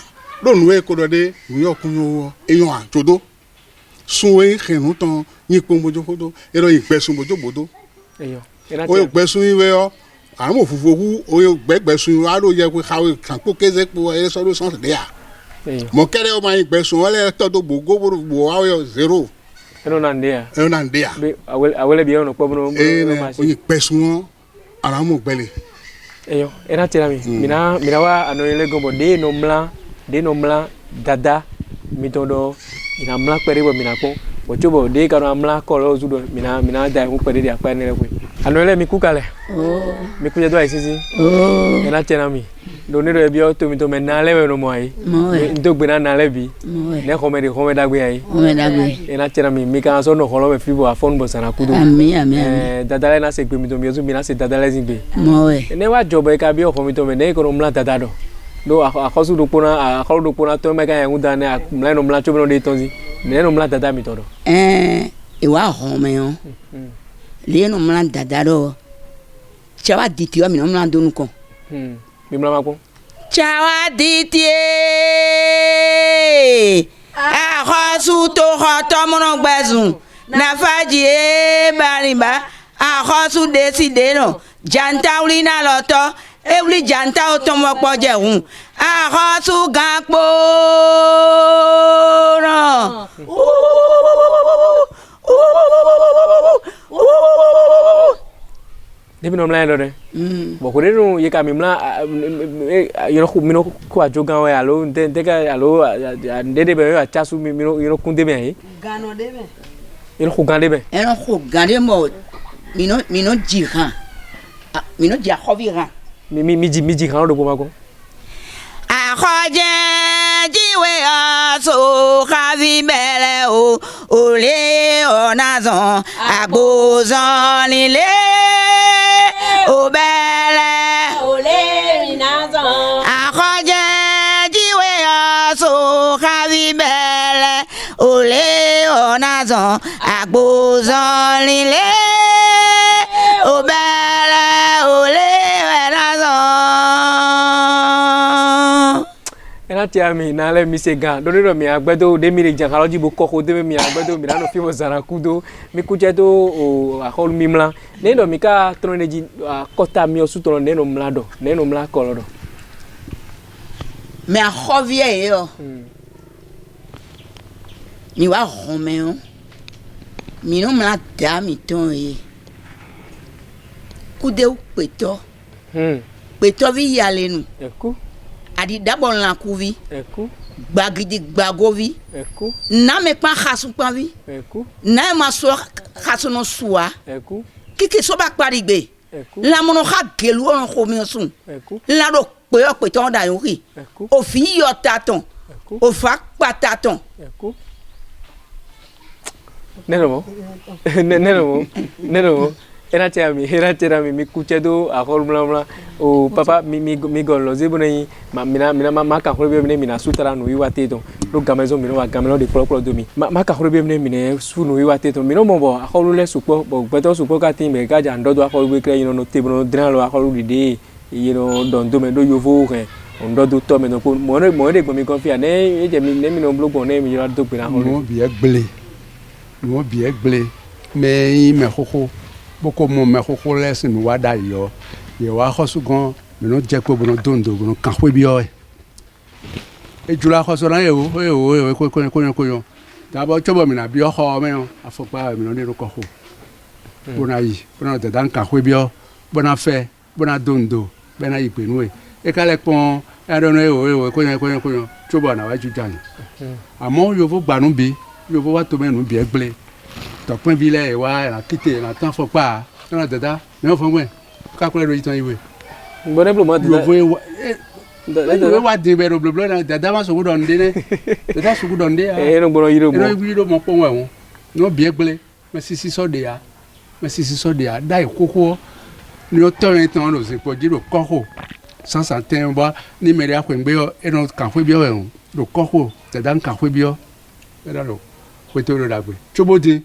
lo nu e ko do de mi o kun yo eyan a todo sun e khenu ton yin po mojo fodo e ro ipe sun mojo bodo Eyo. o yo gbe sun iwe o àwọn òfúfú o yo gbegbe sun a ro ye ko kawe kan po keze po e so do san de a Eyo. mo kere o ma yin gbe sun o le to do gbogo bo wa yo zero Eno na ndia. e na de a Be awele bi ono po no ma o yin gbe sun ara mo gbele Eyo, era tira mi. Mina wa ano ile gombo de no mla dada mitodo ina mla pere bo mina ko. Bo chobo de ka no mla ko lo zudo mina da mu pere dia pa ne le kwe. Ano ile mi kukale. Mi kuja do isisi. Era tira mi. Do ne do e bi o to mi to me na le no mo ai. Ndo gbe na le bi. Ne ko me da gbe ai. Era tira mi ka so no ko lo me fi bo afon bo sana kudo. Amen. Dada le na se gbe mi to mi zo mi na se dada le zin gbe. Moe. Ne wa jobo e ka bi o ko mi to me ne ko no mla dada do. Do akhosu do pona to me ka yan da ne mla no mla chobo no de tonzi. Ne no mla dada mi to do. Iwa home yo. Le no mla dada do. Chawa diti wa mi no mla donu ko. Mi mla ma ko. Chawa diti. Akhosu to hoto mo no gbezun. Na faji e bariba. Akhosu decide no. Janta uli na loto. Ewli janta o to mo poje hun. Akhosu ganpo no. Debi no mla do de. Bo ko de no ye ka mi mla yo no mi no ko ajogan we alo de ka alo de be yo achasu mi no yo kunde be ai. Gano debe. Yo ko gande be. Eno ko gande mo. Mino jiran. Mino dia khoviran. Mi ji kan do bo ma ko. Akhoje jiwe aso khavi bele o ole onazon agbozon lile o bele ole minazon. Akhoje jiwe aso khavi bele ole onazon agbozon lile o bele ole Ena tia mi na le mi se gan do mi agbedo de mi re jan kaloji bo koko de mi agbedo mi na no fi mo zara kudo mi kuje do o akol mi mla ne do mi ka troneji kota mi osu to ne no mla do ne no mla ko do me akhovie yo mi wa home yo mi no mla da mi ton yi kude u peto vi yale nu eku adi d'abord la couvi eku gbagidi gbagovi eku na me pa khasu pa vi eku na ma so khasu no suwa eku kiki so ba parigbe eku la mono kha gelu on ko mi sun eku la do pe ton da yori eku o fi yo taton eku o fa pataton eku Neno. Era mi mi kuchedo a holmla o papa mi golo zebonai ma ka holbe mi na sutara no yiwate to lo gamezo mi no wa gamelo de propre domi ma ka holbe mi ne su no yiwate to mi no mo bo a holule supo bo beto supo ka tin me ga ja ndodo a holbe kre no tebo no dran lo a holube de don do me do yovo re ndodo to me no ko mo de gbomi confia ne e je mi ne mi no blogo ne mi ra do pe na holube mo bi egble me me koko boko mo me koko lesson wa da yo ye wa khosu gan me no je ko bono dondo bono kan we bi o e jula khosu na e ko yo da bo chobo mi na bi o kho me o afopa mi no ni ro ko ho bona yi bona de dan kan we bi o bona fe bona dondo bena ipe nu e ka le pon e do no ko yo chobo na wa ju jan amo yo vo gbanu bi yo vo wa to me nu bi egble tọpin bilẹ wa la kite la tan fọ pa na dada me fọ gbe ka ko le do itan iwe gbọ́dọ̀ blo mo yo vo e wa din be ro blo na dada ma so gudo nde ne dada so gudo nde e no gbọ́dọ̀ yiro mo e no yiro mo po won no bi egbele me sisi so de ya dai koko ni o to yin tan lo se po jiro koko sansan ten ba ni mere akwe ngbe o e no kan fo bi o e lo koko dada kan fo bi o e da lo ko to ro dagbe chobodi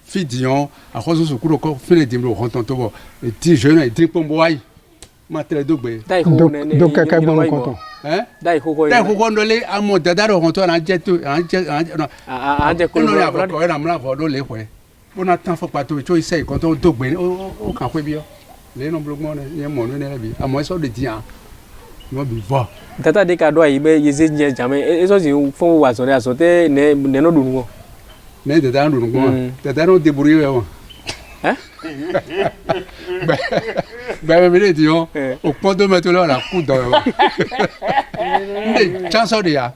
fidion a khoso sukuro ko fele dimlo honton to bo e ti jeune e ti pombo ai ma tele dogbe donc ka bon content dai ko ndole amo dada ro honton an je ko no ya ko era mla fo do le kwe bona tan fo pato cho ise kon to dogbe o kan kwe bi o le no blogmo ne ye mo no ne bi amo so de dia no bi vo tata de ka do yi be yeze nje jame e so si fo wa so re aso te ne no dunu wo ne de dan dunu ko de no débrouiller wo ben me dit on au point de mettre là la coup dans ne chanson de ya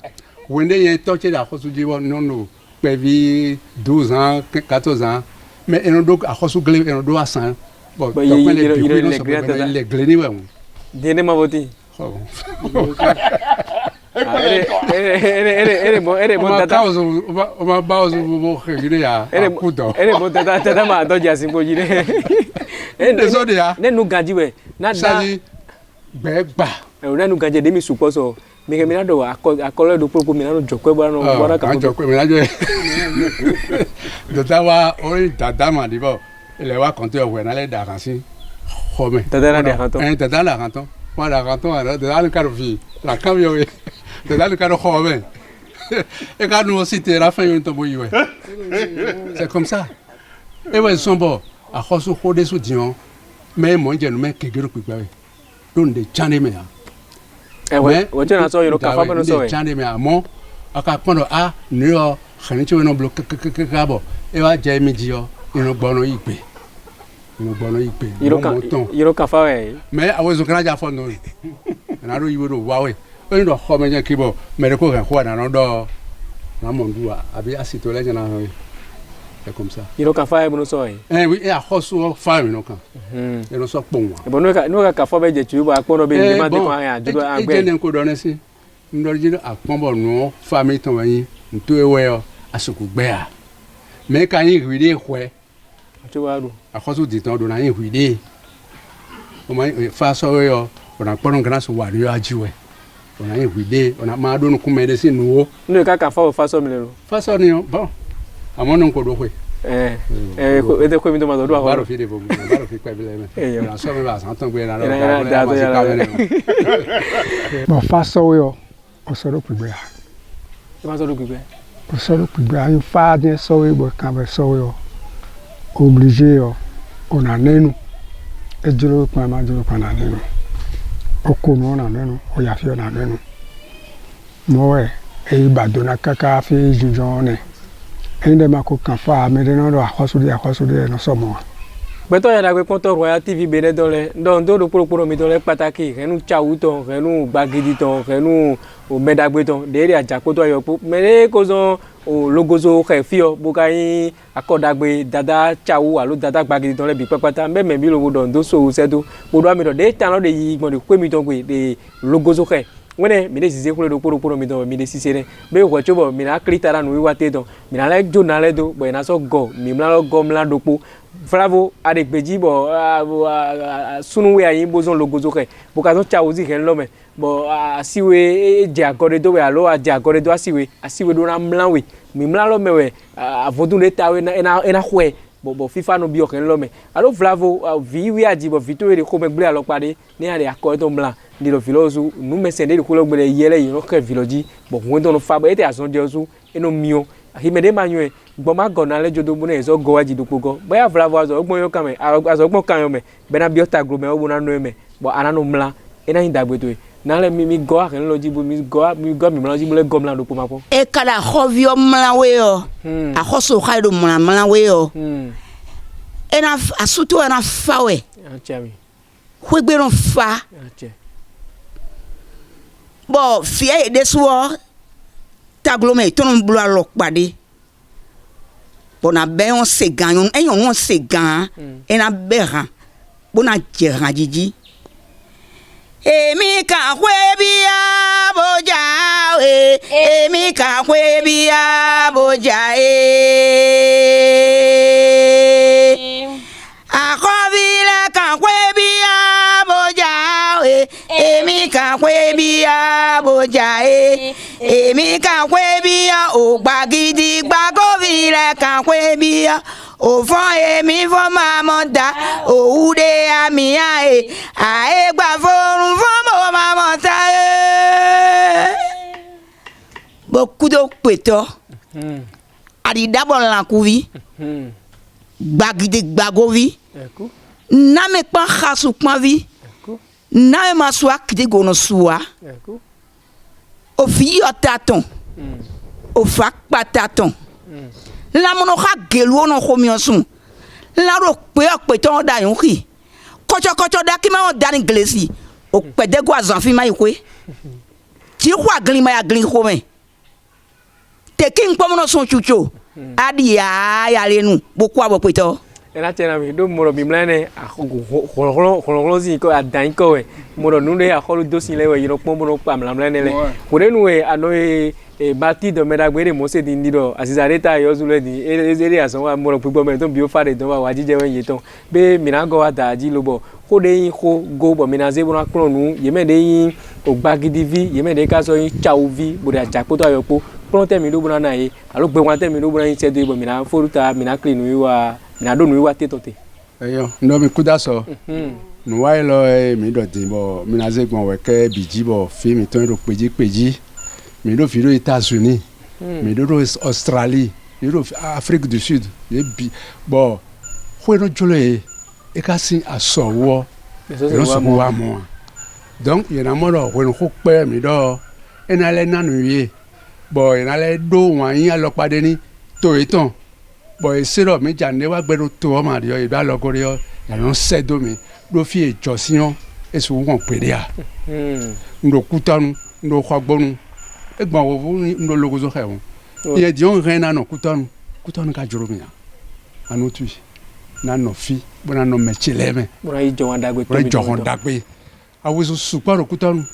wende ye toche da ko suji wo no pevi 12 ans 14 ans mais eno do a ko su gle eno do asan bon les gleni wo dene ma voti ere bon tata o ma ba o bo khire ya akudo ere bon tata ma do ja sin boji ne so de ya ne nu ganji we na da gbe gba e o nu ganje de mi supo so mi ke mi na do akole do popo mi na no jokwe bora no bora ka jokwe mi na je tata wa o dada ma di bo ile wa konte o we na le da kan si khome tata na de kan to tata la kan to wa la kan to ala de ala ka fi la cambio te da le caro joven et quand nous aussi te la fin un tombo ywe c'est comme ça et ouais son bon a khosu khode su dion mais mon je no me kegero kwikwe don de chane me ya e we o je na so yoro ka fa no so de chane me amo aka pondo a ni o khani che no block ka bo e wa je mi ji o ino gbono ipe yoro ka fa we mais a we zo kana ja fo no na ro yiwo do wa we oni do khome nya kibo mere ko kan kwa na no do na mondua abi asito le nya na c'est comme ça yoro ka fa e bono so oui e a khosu fa mi no kan e no so pon wa e bono ka fa be je tu ba ko no be ni ma de ko an judo an gbe e je ko do ne si ndo ji a pon bo no fa mi ton yin nto e we o asuku gbe a me kan yin ri kwe tu wa do a khosu di ton do na yin ri o ma fa so we o na pon kan so wa ri ajiwe on a invité on a ma do no kuma de sin wo no ka fa so mi le fa so ni bon amo no ko do kwe e de ko mi do ma do baro fi de bo baro fi kwa bile me na so me ba san ton gbe na ro bon fa so yo o so ro pigbe ma so ro pigbe o so ro pigbe a fa de so we bo kan be so yo obligé yo on a nenu e juro pa ma juro pa na nenu okunu na nenu o ya fi na nenu mo we e ibadona kaka fi jujone ende mako kan fa me de no akhosu de no so mo beto ya da pe ponto Royal TV bene dole ndo do poro mi dole pataki renu chawu ton renu gbagidi ton renu o medagbe ton de ri ajako to yo me ko zo o logozo khe fio bukai akodagbe dada chawu alo dada gbagidi ton le bi pepata me bi logo do so sedo bodo mi do de tan lo de yi gbon de kwe mi ton gbe de logozo khe wene mi de sise kule do poro mi do mi de sise ne be ko chobo mi na klitara nu wiwa te don mi na le jo na le do bo na so go mi mla lo go mla do po Flavo ade gbeji bo sunu we ayin bozon logozo ke bo ka so chawuzi ke nlo me bo asiwe je agode do we alo aje agode do asiwe do na mla we mi mla lo me we avodun le tawe na hwe bo FIFA no bi o ke nlo me alo Flavo vi we aji bo vito we ko me gbe alo pade ni ade akọ to mla ndi lo filozu nu me sende ko lo gbe yele yin o ke viloji bo won do no fa bo ete ason je osu eno mio ahimede manwe gboma gona le jodo bu na ezo go aji do pogo boya Flavo azo ogbon yo kan me azo ogbon kan yo me be na bi ota gro me obo na no me bo ananu mla ena yin dagbe to na le mi go akan lo jibu mi go mi mla jibu le go mla do po mapo e kala khovio mla we yo a khoso khaido mla we yo ena asuto ena fawe achami khwegberon fa ache bo fie de so taglome ton blo alo pade bona be on se gan on se gan ena beran bona jeran jiji emi ka kwe bia boja emi ka kwe bia boja akobile ka kwe bia boja emi ka kwe bia boja emi ka kwe bia o gbagidi gbagobile ka kwe bia o fo emi fo mamonda o ude ami ae gba forun fo mo mamonta beaucoup de peto adi dabo la kuvi gbagidi gbagovi na me pa khasu pavi na ma soa kidi gono soa o fi otaton o fa pataton la mono kha gelu no khomiosun la ro pe ton da yon ki kocho da ki ma da ni glesi o pe de go azan fi ma ikwe ti kwa glin ma ya glin khome te king pomono son chucho adi ya lenu boku abo pe to ela tena mi do moro bi mlane kholo zi ko adan ko we moro nunde a kholo dosin le we yiro pombo no pam la mlane le kurenu we ano bati do medagbere mo se di ndido asizareta yozule di ere asan wa moro pigbo me to bi o fare don wa jije wen yeton be minago wa daji lobo ko de yin ko go bo minaze bo na klonu yeme de yin ogbagidi vi yeme de ka so yin chauvi bo da japo to ayopo pronte mi do bo na ye alo gbe wan te mi do bo na yin se do bo mina foruta mina clean wi wa mina do nu wa tetote eyo ndo mi kuda so nu wa lo mi do tin bo minaze gbon we ke biji bo fi mi ton ro peji mi do fi do États-Unis mi do Australie mi do Afrique du Sud bon ko no jolo e ka sin asowo no so wa mo donc il y a mo do ko pe mi do ena le nanu ye bon ena le do wan yin alo pade ni to eton bon e se ro mi jande wa gbedo to o ma ri o e ba lo ko ri o ya no se do mi do fi ejosin e so won pede a ndo kutanu ndo kwagbonu egbon wo ndo logozo xewo ye di on rena no kutanu ka juro mi anu tu na no fi bona no mecheleme bona yi jo andagbe to jo andagbe awezo supo ro kutanu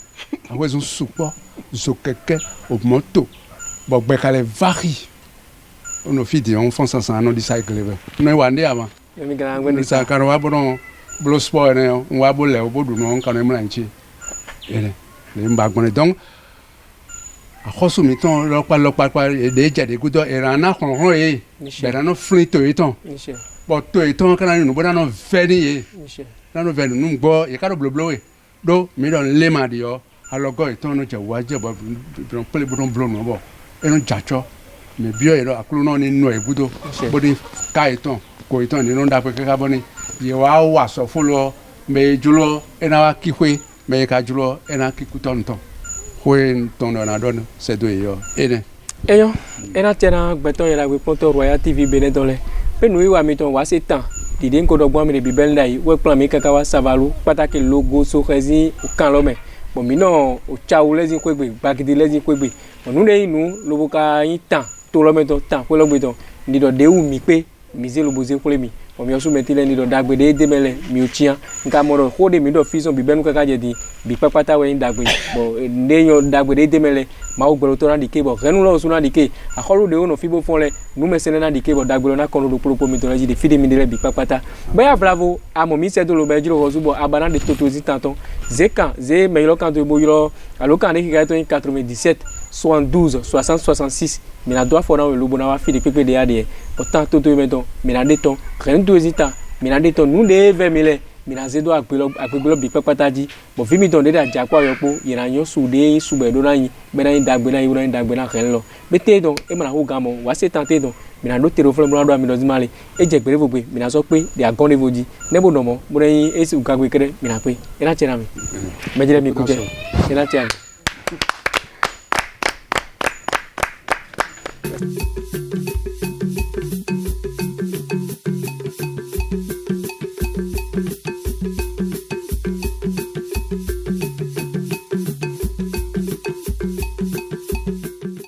awezo supo zo keke o moto bo gbe kale vari ono fi di on fon sansan no di cycle no wa ndi ama mi gara ngwe ni sa karo wa bono blo sport ne wa bo le o bodu no kan mo lanchi ele le mba gbon donc akhoso mi ton lo pa de jade gudo erana khonhon e bera no flito eton bo to eton kana nu bona no veni e na no veni nu gbo e ka do bloblo e do mi don le ma di yo alogo eton no je waje bo don pele bodon blo no bo e no jacho me bio e do akulu no ni no e gudo bo di ka eton ko eton ni no da pe ka bo ni ye wa so folo me julo e na wa kihwe me ka julo e na kikuton ton when tono na don se do yo ene eyo era tena gbeton yela we ponto Royal TV benedole pe nu iwa mi ton wa se tan dide nko dogbon mi bi bel dai we plan mi kaka wa savalu pataki logo so khezi o kan lo me bo mi no o chawu lezin kwegbe bagidi lezin kwegbe onu le inu lobo ka yin tan to lo me to tan ko lo gbe ton ndido de wu mi pe mi ze lobo ze kule mi o mi osu metile ni do dagbe de demele mi o tia nka mo ro ko de mi do fison bi benu kaka je di bi papata we dagbe bo neyo dagbe de demele ma o gboro to na dike bo renu lo so na dike akolu de ono fibo fon le nu me sene na dike bo dagbe na kono do propo mi to ji de fide mi de bi papata boya bravo amo mi se do lo be jiro ho subo abana de totozi tanton zekan ze me lo kan to bo yiro alo kan de ki ga to 97 72 60 66 mais la doit faire le bon avoir fait des pépés de pourtant tout tout mettons mais la déton rien de hésita mais la déton nous les 20 000 mais la zedo a pelo bi papa di bon fi mi ton de da jakwa yopo yira nyo sude sube do nani be na dagbe na yura dagbe na ren lo bete don e ma ho gamo wa se tenter don mais la do tero fle mo do mi do male e je gbere bo pe mais la so pe de agon de vodi nebo no mo mo yin e si ugagbe kere mais la pe e la chera mi me jere mi ku je e la chera